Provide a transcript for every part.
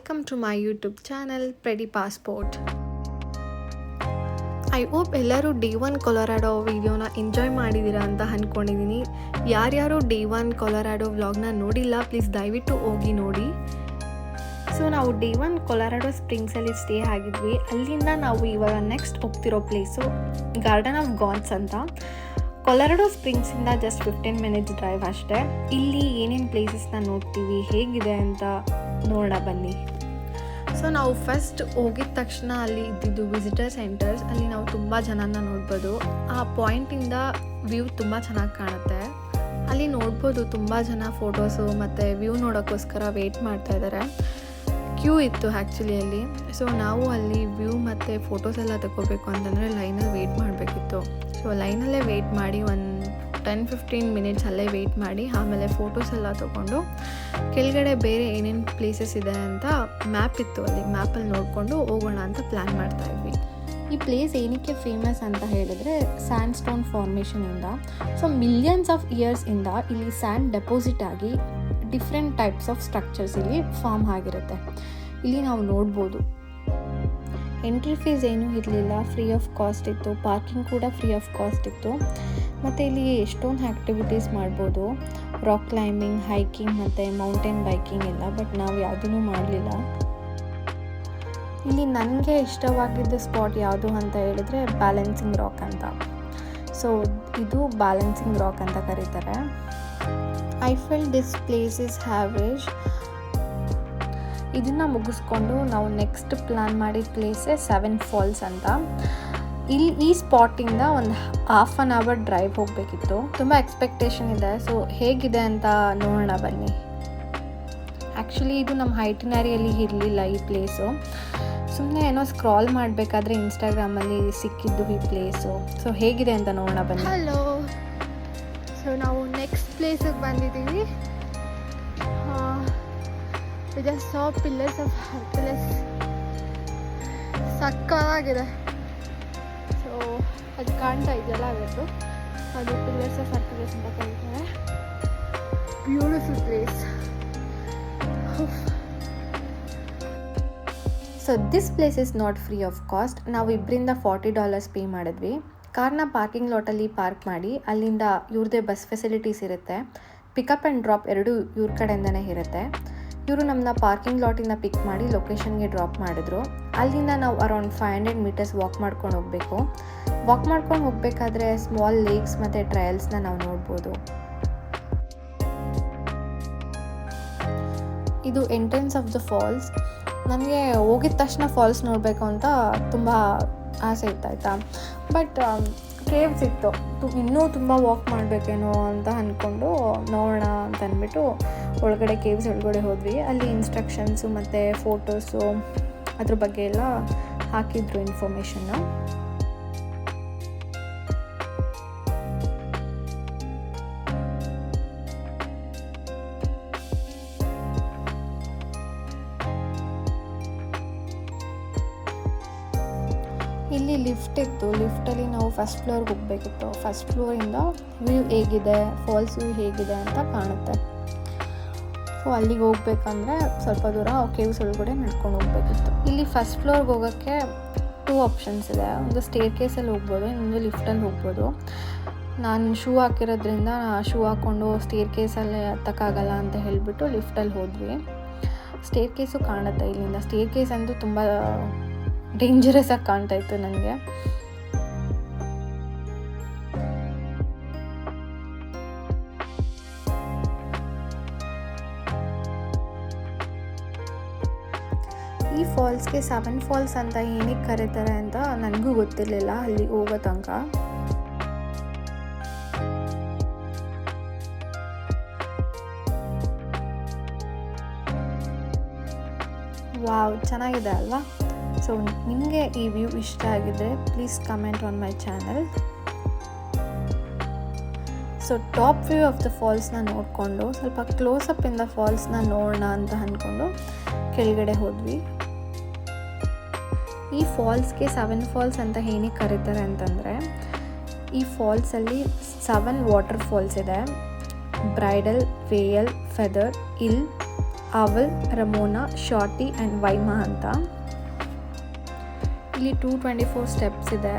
welcome to my YouTube channel Pretty Passport. I hope ಎಲ್ಲರೂ day 1 Colorado ವಿಡಿಯೋನ enjoy ಮಾಡಿದ್ದೀರಾ ಅಂತ ಅಂದ್ಕೊಂಡಿದ್ದೀನಿ. ಯಾರ್ಯಾರು ಡೇ 1 ಕೊಲೊರಾಡೋ ವ್ಲಾಗ್ನ ನೋಡಿಲ್ಲ ಪ್ಲೀಸ್ ದಯವಿಟ್ಟು ಹೋಗಿ ನೋಡಿ. ಸೊ ನಾವು ಡೇ 1 ಕೊಲೊರಾಡೋ ಸ್ಪ್ರಿಂಗ್ಸಲ್ಲಿ ಸ್ಟೇ ಆಗಿದ್ವಿ. ಅಲ್ಲಿಂದ ನಾವು ಇವಾಗ ನೆಕ್ಸ್ಟ್ ಹೋಗ್ತಿರೋ ಪ್ಲೇಸು ಗಾರ್ಡನ್ ಆಫ್ ಗಾಡ್ಸ್ ಅಂತ. ಕೊಲೊರಾಡೋ ಸ್ಪ್ರಿಂಗ್ಸಿಂದ ಜಸ್ಟ್ 15 ಮಿನಿಟ್ಸ್ ಡ್ರೈವ್ ಅಷ್ಟೇ. ಇಲ್ಲಿ ಏನೇನು ಪ್ಲೇಸಸ್ನ ನೋಡ್ತೀವಿ, ಹೇಗಿದೆ ಅಂತ ನೋಡೋಣ ಬನ್ನಿ. ಸೊ ನಾವು ಫಸ್ಟ್ ಹೋಗಿದ ತಕ್ಷಣ ಅಲ್ಲಿ ಇದ್ದಿದ್ದು ವಿಸಿಟರ್ ಸೆಂಟರ್ಸ್. ಅಲ್ಲಿ ನಾವು ತುಂಬ ಜನನ ನೋಡ್ಬೋದು. ಆ ಪಾಯಿಂಟಿಂದ ವ್ಯೂ ತುಂಬ ಚೆನ್ನಾಗಿ ಕಾಣುತ್ತೆ. ಅಲ್ಲಿ ನೋಡ್ಬೋದು ತುಂಬ ಜನ ಫೋಟೋಸು ಮತ್ತು ವ್ಯೂ ನೋಡೋಕ್ಕೋಸ್ಕರ ವೆಯ್ಟ್ ಮಾಡ್ತಾ ಇದ್ದಾರೆ. ಕ್ಯೂ ಇತ್ತು ಆ್ಯಕ್ಚುಲಿ ಅಲ್ಲಿ. ಸೊ ನಾವು ಅಲ್ಲಿ ವ್ಯೂ ಮತ್ತು ಫೋಟೋಸ್ ಎಲ್ಲ ತಗೋಬೇಕು ಅಂತಂದರೆ ಲೈನಲ್ಲಿ ವೆಯ್ಟ್ ಮಾಡಬೇಕಿತ್ತು. ಸೊ ಲೈನಲ್ಲೇ ವೆಯ್ಟ್ ಮಾಡಿ ಒಂದು 10-15 ಮಿನಿಟ್ಸ್ ಅಲ್ಲೇ ವೆಯ್ಟ್ ಮಾಡಿ ಆಮೇಲೆ ಫೋಟೋಸ್ ಎಲ್ಲ ತೊಗೊಂಡು ಕೆಳಗಡೆ ಬೇರೆ ಏನೇನು ಪ್ಲೇಸಸ್ ಇದೆ ಅಂತ ಮ್ಯಾಪ್ ಇತ್ತು, ಅಲ್ಲಿ ಮ್ಯಾಪಲ್ಲಿ ನೋಡಿಕೊಂಡು ಹೋಗೋಣ ಅಂತ ಪ್ಲ್ಯಾನ್ ಮಾಡ್ತಾಯಿದ್ವಿ. ಈ ಪ್ಲೇಸ್ ಏನಕ್ಕೆ ಫೇಮಸ್ ಅಂತ ಹೇಳಿದ್ರೆ ಸ್ಯಾಂಡ್ ಸ್ಟೋನ್ ಫಾರ್ಮೇಷನಿಂದ. ಸೊ ಮಿಲಿಯನ್ಸ್ ಆಫ್ ಇಯರ್ಸಿಂದ ಇಲ್ಲಿ ಸ್ಯಾಂಡ್ ಡೆಪಾಸಿಟ್ ಆಗಿ ಡಿಫ್ರೆಂಟ್ ಟೈಪ್ಸ್ ಆಫ್ ಸ್ಟ್ರಕ್ಚರ್ಸ್ ಇಲ್ಲಿ ಫಾರ್ಮ್ ಆಗಿರುತ್ತೆ. ಇಲ್ಲಿ ನಾವು ನೋಡ್ಬೋದು. ಎಂಟ್ರಿ ಫೀಸ್ ಏನೂ ಇರಲಿಲ್ಲ, ಫ್ರೀ ಆಫ್ ಕಾಸ್ಟ್ ಇತ್ತು. ಪಾರ್ಕಿಂಗ್ ಕೂಡ ಫ್ರೀ ಆಫ್ ಕಾಸ್ಟ್ ಇತ್ತು. ಮತ್ತು ಇಲ್ಲಿ ಎಷ್ಟೊಂದು ಆ್ಯಕ್ಟಿವಿಟೀಸ್ ಮಾಡ್ಬೋದು, ರಾಕ್ ಕ್ಲೈಂಬಿಂಗ್, ಹೈಕಿಂಗ್ ಮತ್ತು ಮೌಂಟೇನ್ ಬೈಕಿಂಗ್ ಎಲ್ಲ. ಬಟ್ ನಾವು ಯಾವುದೂ ಮಾಡಲಿಲ್ಲ. ಇಲ್ಲಿ ನನಗೆ ಇಷ್ಟವಾಗಿದ್ದ ಸ್ಪಾಟ್ ಯಾವುದು ಅಂತ ಹೇಳಿದ್ರೆ ಬ್ಯಾಲೆನ್ಸಿಂಗ್ ರಾಕ್ ಅಂತ. ಸೊ ಇದು ಬ್ಯಾಲೆನ್ಸಿಂಗ್ ರಾಕ್ ಅಂತ ಕರೀತಾರೆ. I feel this place is average. ಇದನ್ನು ಮುಗಿಸ್ಕೊಂಡು ನಾವು ನೆಕ್ಸ್ಟ್ ಪ್ಲ್ಯಾನ್ ಮಾಡಿದ ಪ್ಲೇಸೇ 7 ಫಾಲ್ಸ್ ಅಂತ. ಇಲ್ಲಿ ಈ ಸ್ಪಾಟಿಂದ ಒಂದು ಹಾಫ್ ಆನ್ ಅವರ್ ಡ್ರೈವ್ ಹೋಗಬೇಕಿತ್ತು. ತುಂಬ ಎಕ್ಸ್ಪೆಕ್ಟೇಷನ್ ಇದೆ. ಸೊ ಹೇಗಿದೆ ಅಂತ ನೋಡೋಣ ಬನ್ನಿ. ಆ್ಯಕ್ಚುಲಿ ಇದು ನಮ್ಮ ಐಟಿನರಿಯಲ್ಲಿ ಇರಲಿಲ್ಲ ಈ ಪ್ಲೇಸು. ಸುಮ್ಮನೆ ಏನೋ ಸ್ಕ್ರಾಲ್ ಮಾಡಬೇಕಾದ್ರೆ ಇನ್ಸ್ಟಾಗ್ರಾಮಲ್ಲಿ ಸಿಕ್ಕಿದ್ದು ಈ ಪ್ಲೇಸು. ಸೊ ಹೇಗಿದೆ ಅಂತ ನೋಡೋಣ ಬನ್ನಿ. ಹಲೋ, ಸೊ ನಾವು ನೆಕ್ಸ್ಟ್ ಪ್ಲೇಸಿಗೆ ಬಂದಿದ್ದೀವಿ. Just saw pillars of Hercules, ಸಕ್ಕತ್ತಾಗಿದೆ. ಸೊ ಅದು ಕಾಣ್ತಾ ಇದೆಯಲ್ಲ, ಅದು ಪಿಲ್ಲರ್ಸ್ ಆಫ್ ಹರ್ಕ್ಯುಲಸ್ ಅಂತ ಕರೀತಾರೆ. Beautiful place. So this place is not free of cost. ನಾವು ಇಬ್ಬರಿಂದ $40 ಪೇ ಮಾಡಿದ್ವಿ. ಕಾರ್ನ ಪಾರ್ಕಿಂಗ್ ಲಾಟಲ್ಲಿ ಪಾರ್ಕ್ ಮಾಡಿ ಅಲ್ಲಿಂದ ಇವ್ರದ್ದೇ ಬಸ್ ಫೆಸಿಲಿಟೀಸ್ ಇರುತ್ತೆ. ಪಿಕಪ್ ಆ್ಯಂಡ್ ಡ್ರಾಪ್ ಎರಡೂ ಇವ್ರ ಕಡೆಯಿಂದನೇ ಇರುತ್ತೆ. ಇವರು ನಮ್ಮನ್ನ ಪಾರ್ಕಿಂಗ್ ಲಾಟಿಂದ ಪಿಕ್ ಮಾಡಿ ಲೊಕೇಶನ್ಗೆ ಡ್ರಾಪ್ ಮಾಡಿದ್ರು. ಅಲ್ಲಿಂದ ನಾವು ಅರೌಂಡ್ 500 ಮೀಟರ್ಸ್ ವಾಕ್ ಮಾಡ್ಕೊಂಡು ಹೋಗಬೇಕು. ವಾಕ್ ಮಾಡ್ಕೊಂಡು ಹೋಗಬೇಕಾದ್ರೆ ಸ್ಮಾಲ್ ಲೇಕ್ಸ್ ಮತ್ತು ಟ್ರಯಲ್ಸ್ನ ನಾವು ನೋಡ್ಬೋದು. ಇದು ಎಂಟ್ರೆನ್ಸ್ ಆಫ್ ದ ಫಾಲ್ಸ್. ನನಗೆ ಹೋಗಿದ ತಕ್ಷಣ ಫಾಲ್ಸ್ ನೋಡಬೇಕು ಅಂತ ತುಂಬ ಆಸೆ ಇತ್ತು, ಆಯಿತಾ. ಬಟ್ ಕೇವ್ಸ್ ಇತ್ತು, ಇನ್ನೂ ತುಂಬ ವಾಕ್ ಮಾಡಬೇಕೇನೋ ಅಂತ ಅಂದ್ಕೊಂಡು ನೋಡೋಣ ಅಂತ ಅಂದ್ಬಿಟ್ಟು ಒಳಗಡೆ ಕೇವ್ಸ್ ಒಳಗಡೆ ಹೋದ್ವಿ. ಅಲ್ಲಿ ಇನ್ಸ್ಟ್ರಕ್ಷನ್ಸು ಮತ್ತು ಫೋಟೋಸು ಅದ್ರ ಬಗ್ಗೆ ಎಲ್ಲ ಹಾಕಿದ್ರು ಇನ್ಫಾರ್ಮೇಷನ್ನ. ಇಲ್ಲಿ ಲಿಫ್ಟ್ ಇತ್ತು. ಲಿಫ್ಟಲ್ಲಿ ನಾವು ಫಸ್ಟ್ ಫ್ಲೋರ್ಗೆ ಹೋಗಬೇಕಿತ್ತು. ಫಸ್ಟ್ ಫ್ಲೋರಿಂದ ವ್ಯೂ ಹೇಗಿದೆ, ಫಾಲ್ಸ್ ವ್ಯೂ ಹೇಗಿದೆ ಅಂತ ಕಾಣುತ್ತೆ. ಸೊ ಅಲ್ಲಿಗೆ ಹೋಗ್ಬೇಕಂದ್ರೆ ಸ್ವಲ್ಪ ದೂರ ಕೇವ್ಸ್ ಒಳಗಡೆ ನಡ್ಕೊಂಡು ಹೋಗ್ಬೇಕಿತ್ತು. ಇಲ್ಲಿ ಫಸ್ಟ್ ಫ್ಲೋರ್ಗೆ ಹೋಗೋಕ್ಕೆ 2 ಆಪ್ಷನ್ಸ್ ಇದೆ. ಒಂದು ಸ್ಟೇರ್ ಕೇಸಲ್ಲಿ ಹೋಗ್ಬೋದು, ಇನ್ನೊಂದು ಲಿಫ್ಟಲ್ಲಿ ಹೋಗ್ಬೋದು. ನಾನು ಶೂ ಹಾಕಿರೋದ್ರಿಂದ ಶೂ ಹಾಕ್ಕೊಂಡು ಸ್ಟೇರ್ ಕೇಸಲ್ಲೇ ಹತ್ತಕ್ಕಾಗಲ್ಲ ಅಂತ ಹೇಳಿಬಿಟ್ಟು ಲಿಫ್ಟಲ್ಲಿ ಹೋದ್ವಿ. ಸ್ಟೇರ್ ಕೇಸು ಕಾಣುತ್ತೆ ಇಲ್ಲಿಂದ. ಸ್ಟೇರ್ ಕೇಸ್ ಅಂತೂ ತುಂಬ ಡೇಂಜರಸ್ ಆಗಿ ಕಾಣ್ತಾ ಇತ್ತು ನನಗೆ. ಈ ಫಾಲ್ಸ್ಗೆ 7 ಫಾಲ್ಸ್ ಅಂತ ಏನಕ್ಕೆ ಕರೀತಾರೆ ಅಂತ ನನಗೂ ಗೊತ್ತಿರಲಿಲ್ಲ ಅಲ್ಲಿ ಹೋಗೋ ತನಕ. ವಾವ್, ಚೆನ್ನಾಗಿದೆ ಅಲ್ವಾ? ಸೊ ನಿಮಗೆ ಈ ವ್ಯೂ ಇಷ್ಟ ಆಗಿದ್ರೆ please comment on my channel. So top view of the ಫಾಲ್ಸ್ನ ನೋಡಿಕೊಂಡು ಸ್ವಲ್ಪ ಕ್ಲೋಸಪ್ಪಿಂದ ಫಾಲ್ಸ್ನ ನೋಡೋಣ ಅಂತ ಅಂದ್ಕೊಂಡು ಕೆಳಗಡೆ ಹೋದ್ವಿ. ಈ ಫಾಲ್ಸ್ಗೆ 7 ಫಾಲ್ಸ್ ಅಂತ ಏನಕ್ಕೆ ಕರೀತಾರೆ ಅಂತಂದರೆ ಈ ಫಾಲ್ಸಲ್ಲಿ 7 ವಾಟರ್ ಫಾಲ್ಸ್ ಇದೆ. ಬ್ರೈಡಲ್, ವೇಯಲ್, ಫೆದರ್, ಇಲ್, ಅವಲ್, ರಮೋನಾ, ಶಾರ್ಟಿ ಆ್ಯಂಡ್ ವೈಮಾ ಅಂತ. ಇಲ್ಲಿ 224 ಸ್ಟೆಪ್ಸ್ ಇದೆ.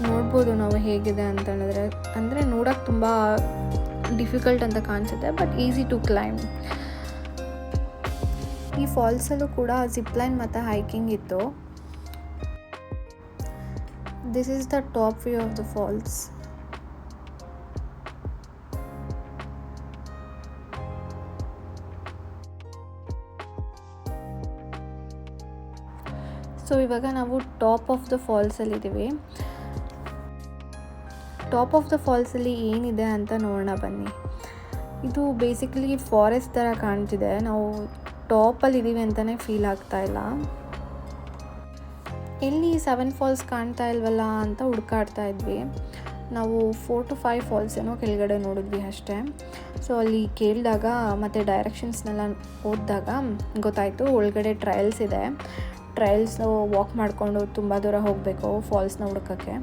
ನೋಡ್ಬೋದು ನಾವು ಹೇಗಿದೆ ಅಂತ ಹೇಳಿದ್ರೆ, ಅಂದರೆ ನೋಡೋಕ್ಕೆ ತುಂಬ ಡಿಫಿಕಲ್ಟ್ ಅಂತ ಕಾಣಿಸುತ್ತೆ, ಬಟ್ ಈಸಿ ಟು ಕ್ಲೈಮ್. ಈ ಫಾಲ್ಸಲ್ಲೂ ಕೂಡ ಜಿಪ್ಲೈನ್ ಮತ್ತು ಹೈಕಿಂಗ್ ಇತ್ತು. This is the top view of the falls. So ಇವಾಗ ನಾವು ಟಾಪ್ ಆಫ್ ದ ಫಾಲ್ಸಲ್ಲಿದ್ದೀವಿ. ಟಾಪ್ ಆಫ್ ದ ಫಾಲ್ಸಲ್ಲಿ ಏನಿದೆ ಅಂತ ನೋಡೋಣ ಬನ್ನಿ. ಇದು ಬೇಸಿಕಲಿ ಫಾರೆಸ್ಟ್ ಥರ ಕಾಣ್ತಿದೆ. ನಾವು ಟಾಪಲ್ಲಿದ್ದೀವಿ ಅಂತಲೇ ಫೀಲ್ ಆಗ್ತಾಯಿಲ್ಲ. ಎಲ್ಲಿ 7 ಫಾಲ್ಸ್ ಕಾಣ್ತಾ ಇಲ್ವಲ್ಲ ಅಂತ ಹುಡುಕಾಡ್ತಾ ಇದ್ವಿ. ನಾವು 4 to 5 ಫಾಲ್ಸ್ ಏನೋ ಕೆಳಗಡೆ ನೋಡಿದ್ವಿ ಅಷ್ಟೇ. ಸೊ ಅಲ್ಲಿ ಕೇಳಿದಾಗ ಮತ್ತು ಡೈರೆಕ್ಷನ್ಸ್ನೆಲ್ಲ ಓದಿದಾಗ ಗೊತ್ತಾಯಿತು ಒಳಗಡೆ ಟ್ರಯಲ್ಸ್ ಇದೆ. ಟ್ರಯಲ್ಸು ವಾಕ್ ಮಾಡಿಕೊಂಡು ತುಂಬ ದೂರ ಹೋಗಬೇಕು ಫಾಲ್ಸ್ನ ಹುಡುಕೋಕ್ಕೆ.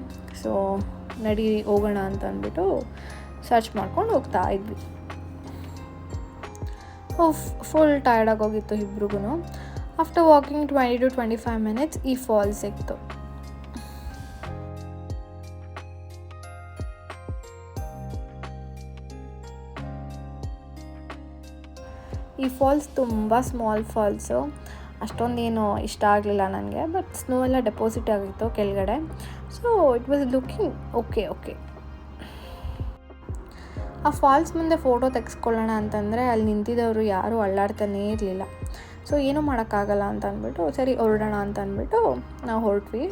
ಸೊ ನಡಿ ಹೋಗೋಣ ಅಂತ ಅಂದ್ಬಿಟ್ಟು ಸರ್ಚ್ ಮಾಡ್ಕೊಂಡು ಹೋಗ್ತಾ ಇದ್ವಿ. ಫುಲ್ ಟಯರ್ಡಾಗಿ ಹೋಗಿತ್ತು ಇಬ್ರಿಗೂ. ಆಫ್ಟರ್ ವಾಕಿಂಗ್ 20 to 25 minutes ಈ ಫಾಲ್ಸ್ ಸಿಕ್ತು. ಈ ಫಾಲ್ಸ್ ತುಂಬ ಸ್ಮಾಲ್ ಫಾಲ್ಸು. ಅಷ್ಟೊಂದೇನು ಇಷ್ಟ ಆಗಲಿಲ್ಲ ನನಗೆ, ಬಟ್ ಸ್ನೋ ಎಲ್ಲ ಡೆಪಾಸಿಟ್ ಆಗಿತ್ತು ಕೆಳಗಡೆ. So it was looking okay. ಆ ಫಾಲ್ಸ್ ಮುಂದೆ ಫೋಟೋ ತೆಗೆಸ್ಕೊಳ್ಳೋಣ ಅಂತಂದರೆ ಅಲ್ಲಿ ನಿಂತಿದ್ದವರು ಯಾರೂ ಅಳ್ಳಾಡ್ತಾನೇ ಇರಲಿಲ್ಲ. ಸೊ ಏನೂ ಮಾಡೋಕ್ಕಾಗಲ್ಲ ಅಂತ ಅಂದ್ಬಿಟ್ಟು ಸರಿ ಹೊರಡೋಣ ಅಂತ ಅಂದ್ಬಿಟ್ಟು ನಾವು ಹೊರಟ್ವಿ.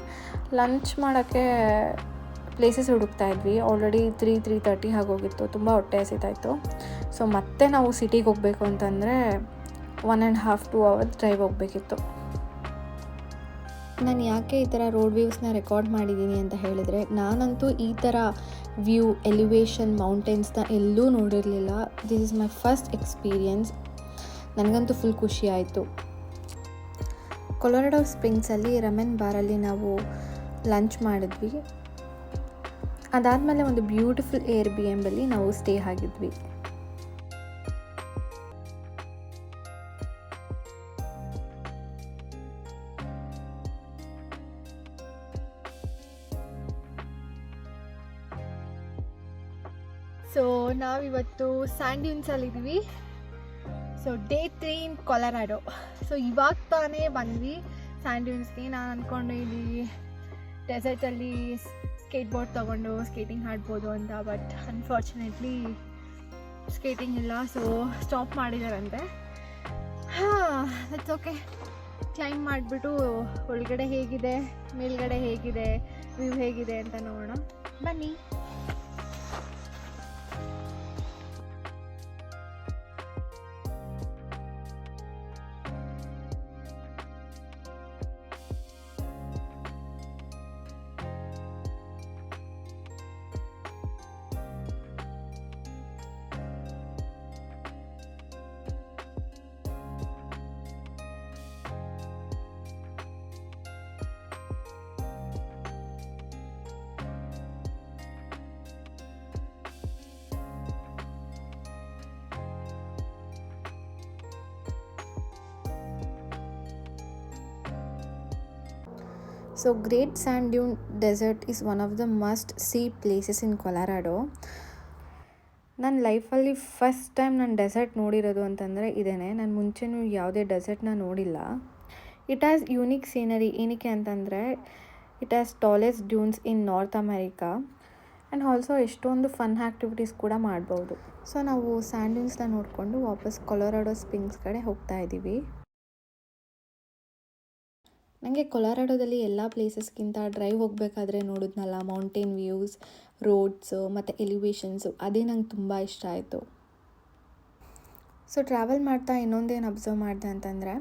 ಲಂಚ್ ಮಾಡೋಕ್ಕೆ ಪ್ಲೇಸಸ್ ಹುಡುಕ್ತಾ ಇದ್ವಿ. ಆಲ್ರೆಡಿ 3:30 ಆಗೋಗಿತ್ತು. ತುಂಬ ಹೊಟ್ಟೆ ಹಸಿತಾಯಿತು. ಸೊ ಮತ್ತೆ ನಾವು ಸಿಟಿಗೆ ಹೋಗಬೇಕು ಅಂತಂದರೆ 1.5 to 2 hours ಡ್ರೈವ್ ಹೋಗಬೇಕಿತ್ತು. ನಾನು ಯಾಕೆ ಈ ಥರ ರೋಡ್ ವ್ಯೂಸ್ನ ರೆಕಾರ್ಡ್ ಮಾಡಿದ್ದೀನಿ ಅಂತ ಹೇಳಿದರೆ, ನಾನಂತೂ ಈ ಥರ ವ್ಯೂ, ಎಲಿವೇಶನ್, ಮೌಂಟೇನ್ಸ್ನ ಎಲ್ಲೂ ನೋಡಿರಲಿಲ್ಲ. This is my first experience. ನನಗಂತೂ ಫುಲ್ ಖುಷಿ ಆಯಿತು. ಕೊಲೊರಾಡೋ ಸ್ಪ್ರಿಂಗ್ಸಲ್ಲಿ ರಮೆನ್ ಬಾರಲ್ಲಿ ನಾವು ಲಂಚ್ ಮಾಡಿದ್ವಿ. ಅದಾದಮೇಲೆ ಒಂದು ಬ್ಯೂಟಿಫುಲ್ Airbnb ನಾವು ಸ್ಟೇ ಆಗಿದ್ವಿ. ಸೊ ನಾವಿವತ್ತು ಸ್ಯಾಂಡ್ ಡ್ಯೂನ್ಸಲ್ಲಿದ್ದೀವಿ. So day 3 in Colorado. So ಇವಾಗ ತಾನೇ ಬಂದ್ವಿ ಸ್ಯಾಂಡ್ ಡ್ಯೂನ್ಸ್ಗೆ. ನಾನು ಅಂದ್ಕೊಂಡು ಇಲ್ಲಿ ಡೆಸರ್ಟಲ್ಲಿ ಸ್ಕೇಟ್ ಬೋರ್ಡ್ ತೊಗೊಂಡು ಸ್ಕೇಟಿಂಗ್ ಆಡ್ಬೋದು ಅಂತ, ಬಟ್ ಅನ್ಫಾರ್ಚುನೇಟ್ಲಿ ಸ್ಕೇಟಿಂಗ್ ಇಲ್ಲ. ಸೊ ಸ್ಟಾಪ್ ಮಾಡಿದಾರಂತೆ. That's okay. ಕ್ಲೈಂಬ್ ಮಾಡಿಬಿಟ್ಟು ಒಳಗಡೆ ಹೇಗಿದೆ, ಮೇಲ್ಗಡೆ ಹೇಗಿದೆ, ವ್ಯೂ ಹೇಗಿದೆ ಅಂತ ನೋಡೋಣ ಬನ್ನಿ. So Great Sand Dune Desert is one of the must-see places in Colorado. ನನ್ನ ಲೈಫಲ್ಲಿ ಫಸ್ಟ್ ಟೈಮ್ ನಾನು ಡೆಸರ್ಟ್ ನೋಡಿರೋದು ಅಂತಂದರೆ ಇದೇನೆ. ನಾನು ಮುಂಚೆನೂ ಯಾವುದೇ ಡೆಸರ್ಟ್ನ ನೋಡಿಲ್ಲ. It has unique scenery. ಏನಕ್ಕೆ ಅಂತಂದರೆ it has tallest dunes in north America and also ಎಷ್ಟೊಂದು ಫನ್ ಆ್ಯಕ್ಟಿವಿಟೀಸ್ ಕೂಡ ಮಾಡ್ಬೋದು. ಸೊ ನಾವು ಸ್ಯಾಂಡ್ ಡ್ಯೂನ್ಸ್ನ ನೋಡಿಕೊಂಡು ವಾಪಸ್ ಕೊಲೊರಾಡೋ ಸ್ಪ್ರಿಂಗ್ಸ್ ಕಡೆ ಹೋಗ್ತಾ ಇದ್ದೀವಿ. ನನಗೆ ಕೊಲೊರಾಡೋದಲ್ಲಿ ಎಲ್ಲ ಪ್ಲೇಸಸ್ಗಿಂತ ಡ್ರೈವ್ ಹೋಗಬೇಕಾದ್ರೆ ನೋಡಿದ್ನಲ್ಲ ಮೌಂಟೇನ್ ವ್ಯೂಸ್, ರೋಡ್ಸು ಮತ್ತು ಎಲಿವೇಶನ್ಸು, ಅದೇ ನಂಗೆ ತುಂಬ ಇಷ್ಟ ಆಯಿತು. ಸೊ ಟ್ರಾವೆಲ್ ಮಾಡ್ತಾ ಇನ್ನೊಂದೇನು ಅಬ್ಸರ್ವ್ ಮಾಡಿದೆ ಅಂತಂದರೆ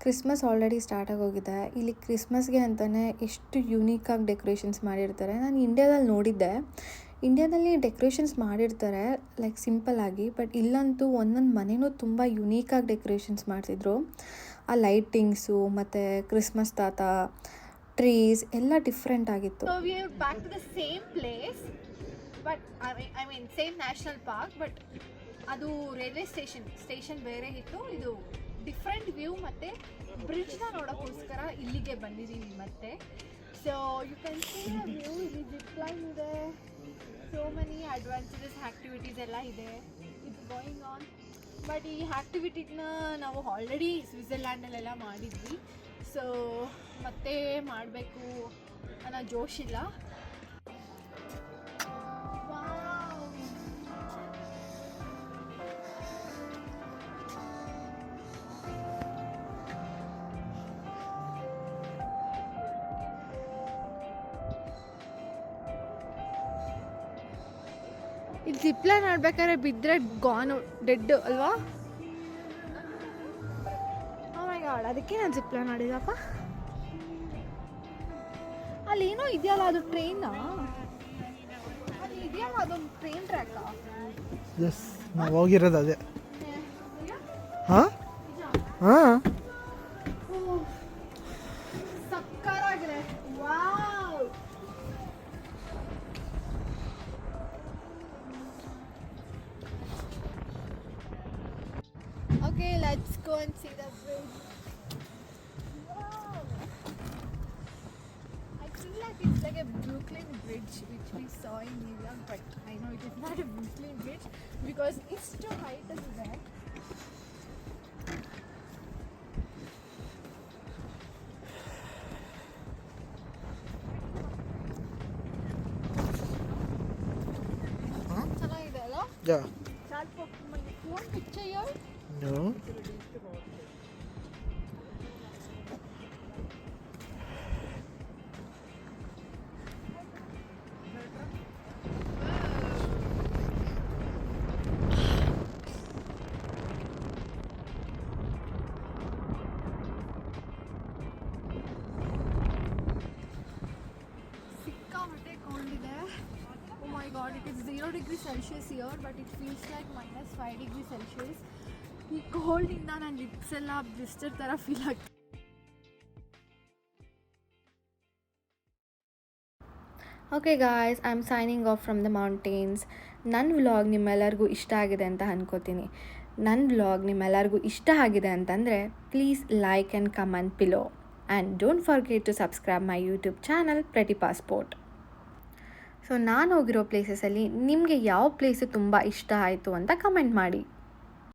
ಕ್ರಿಸ್ಮಸ್ ಆಲ್ರೆಡಿ ಸ್ಟಾರ್ಟ್ ಆಗೋಗಿದೆ. ಇಲ್ಲಿ ಕ್ರಿಸ್ಮಸ್ಗೆ ಅಂತಲೇ ಎಷ್ಟು ಯೂನಿಕಾಗಿ ಡೆಕೋರೇಷನ್ಸ್ ಮಾಡಿರ್ತಾರೆ. ನಾನು ಇಂಡಿಯಾದಲ್ಲಿ ನೋಡಿದ್ದೆ, ಇಂಡಿಯಾದಲ್ಲಿ ಡೆಕೋರೇಷನ್ಸ್ ಮಾಡಿರ್ತಾರೆ ಲೈಕ್ ಸಿಂಪಲ್ಲಾಗಿ, ಬಟ್ ಇಲ್ಲಂತೂ ಒಂದೊಂದು ಮನೆಯೂ ತುಂಬ ಯೂನಿಕಾಗಿ ಡೆಕೋರೇಷನ್ಸ್ ಮಾಡ್ತಿದ್ರು. ಆ ಲೈಟಿಂಗ್ಸು ಮತ್ತು ಕ್ರಿಸ್ಮಸ್ ತಾತ, ಟ್ರೀಸ್ ಎಲ್ಲ ಡಿಫ್ರೆಂಟ್ ಆಗಿತ್ತು. So we are back to the same place, but I mean same national park, but ಅದು ರೈಲ್ವೆ ಸ್ಟೇಷನ್ ಬೇರೆ ಇತ್ತು. ಇದು ಡಿಫ್ರೆಂಟ್ ವ್ಯೂ ಮತ್ತು ಬ್ರಿಡ್ಜ್ನ ನೋಡೋಕ್ಕೋಸ್ಕರ ಇಲ್ಲಿಗೆ ಬಂದಿದ್ದೀವಿ ಮತ್ತೆ. So you can see view. ಇಲ್ಲಿ ಜಿಪ್ ಲೈನ್ ಇದೆ, ಸೋ ಮೆನಿ ಅಡ್ವೆಂಚರಸ್ ಆ್ಯಕ್ಟಿವಿಟೀಸ್ ಎಲ್ಲ ಇದೆ ಇದು ಗೋಯಿಂಗ್ ಆನ್. ಬಟ್ ಈ ಆ್ಯಕ್ಟಿವಿಟಿನ ನಾವು ಆಲ್ರೆಡಿ ಸ್ವಿಟ್ಜರ್ಲ್ಯಾಂಡಲ್ಲೆಲ್ಲ ಮಾಡಿದ್ವಿ. ಸೊ ಮತ್ತೆ ಮಾಡಬೇಕು ಅನ್ನೋ ಜೋಶಿಲ್ಲ. ಇಲ್ಲಿ ಜಿಪ್ಲೈನ್ ಆಡ್ಬೇಕಾದ್ರೆ ಬಿದ್ದರೆ ಗಾನು ಡೆಡ್ ಅಲ್ವಾ? ಓ ಮೈ ಗಾಡ್, ಅದಕ್ಕೆ ನಾನು ಜಿಪ್ಲೈನ್ ಆಡಿದಪ್ಪ. ಅಲ್ಲಿ ಏನೋ ಇದೆಯಲ್ಲ, ಅದು ಟ್ರೈನಾ? ಅಲ್ಲಿ ಇದೆಯಲ್ಲ ಅದೊಂದು ಟ್ರೈನ್ ಟ್ರ್ಯಾಕಾ? ಎಸ್, ನಾವು ಹೋಗಿರೋದು ಅದೇ. ಹಾಂ ಹಾಂ, ಸಕ್ಕತ್ತಾಗಿದೆ. Wow. Okay, let's go and see the bridge. Wow. I feel like it's like a Brooklyn Bridge which we saw in New York, but I know it is not a Brooklyn Bridge because it's too height as well. ಚೆನ್ನಾಗಿದೆ ಅಲ್ಲ? ಯಾ. One picture here. No. ಸಿಕ್ಕಾಪಟ್ಟೆ cold ಇದೆ. Oh my god, it is 0 degrees Celsius here, but it feels like -5 degrees Celsius. ಈ ಕೋಲ್ಡಿಂದ ನನ್ನ lips ಎಲ್ಲ blister ಥರ feel ಆಗ್ತದೆ. Okay guys, I am signing off from the mountains. ನನ್ನ vlog ನಿಮ್ಮೆಲ್ಲರಿಗೂ ಇಷ್ಟ ಆಗಿದೆ ಅಂತ ಅನ್ಕೋತೀನಿ. ನನ್ನ ವ್ಲಾಗ್ ನಿಮ್ಮೆಲ್ಲರಿಗೂ ಇಷ್ಟ ಆಗಿದೆ ಅಂತಂದರೆ please like and comment below and don't forget to subscribe my YouTube channel pretty passport. So ನಾನು ಹೋಗಿರೋ ಪ್ಲೇಸಸಲ್ಲಿ ನಿಮಗೆ ಯಾವ ಪ್ಲೇಸು ತುಂಬ ಇಷ್ಟ ಆಯಿತು ಅಂತ ಕಮೆಂಟ್ ಮಾಡಿ.